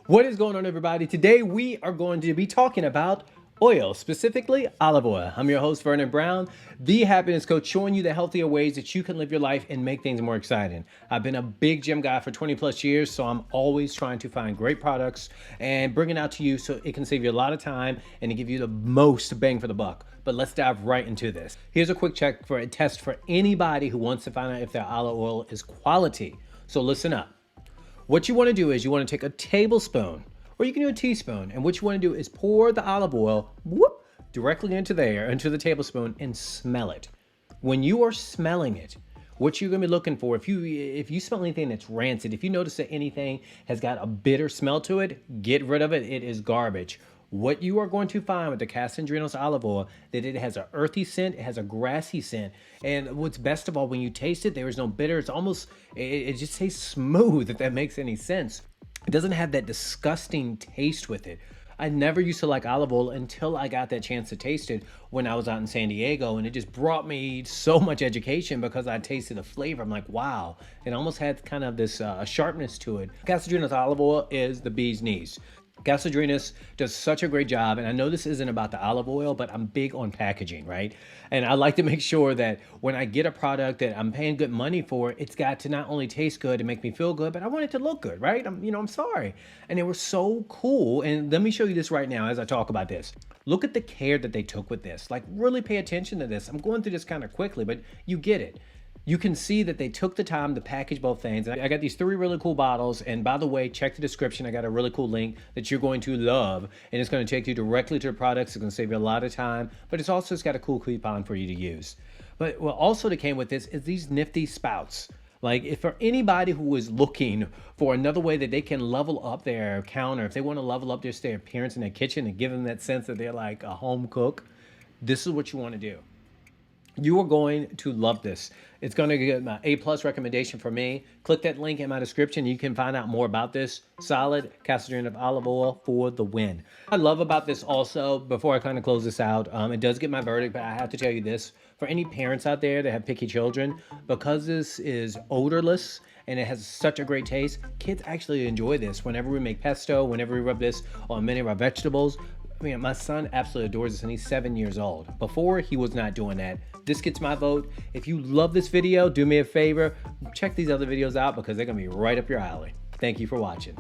What is going on, everybody? Today we are going to be talking about oil, specifically olive oil. I'm your host, Vernon Brown, the happiness coach, showing you the healthier ways that you can live your life and make things more exciting. I've been a big gym guy for 20 plus years, so I'm always trying to find great products and bring it out to you so it can save you a lot of time and to give you the most bang for the buck. But let's dive right into this. Here's a quick check for a test for anybody who wants to find out if their olive oil is quality. So listen up. What you want to do is you want to take a tablespoon, or you can do a teaspoon, and what you want to do is pour the olive oil directly into the tablespoon, and smell it. When you are smelling it, what you're going to be looking for, if you smell anything that's rancid, if you notice that anything has got a bitter smell to it, get rid of it. It is garbage. What you are going to find with the Casamigos olive oil, that it has an earthy scent, it has a grassy scent, and what's best of all, when you taste it, there is no bitter. It's almost, it just tastes smooth, if that makes any sense. It doesn't have that disgusting taste with it. I never used to like olive oil until I got that chance to taste it when I was out in San Diego, and it just brought me so much education because I tasted the flavor. I'm like, wow, it almost had kind of this sharpness to it. Casamigos olive oil is the bee's knees. Casamigos does such a great job, and I know this isn't about the olive oil, but I'm big on packaging, right? And I like to make sure that when I get a product that I'm paying good money for, it's got to not only taste good and make me feel good, but I want it to look good, right? I'm sorry. And they were so cool. And let me show you this right now as I talk about this. Look at the care that they took with this. Like, really pay attention to this. I'm going through this kind of quickly, but you get it. You can see that they took the time to package both things. I got these 3 really cool bottles, and by the way, check the description. I got a really cool link that you're going to love, and it's going to take you directly to the products. It's going to save you a lot of time, but it's also got a cool coupon for you to use. But what also that came with this is these nifty spouts. Like, if for anybody who is looking for another way that they can level up their counter, if they want to level up their appearance in their kitchen and give them that sense that they're like a home cook, this is what you want to do. You are going to love this. It's going to get my A+ recommendation for me. Click that link in my description. You can find out more about this. Solid Casamigos olive oil for the win. I love about this also, before I kind of close this out, it does get my verdict, but I have to tell you this. For any parents out there that have picky children, because this is odorless and it has such a great taste, kids actually enjoy this. Whenever we make pesto, whenever we rub this on many of our vegetables, I mean, my son absolutely adores this, and he's 7 years old. Before, he was not doing that. This gets my vote. If you love this video, do me a favor, check these other videos out because they're going to be right up your alley. Thank you for watching.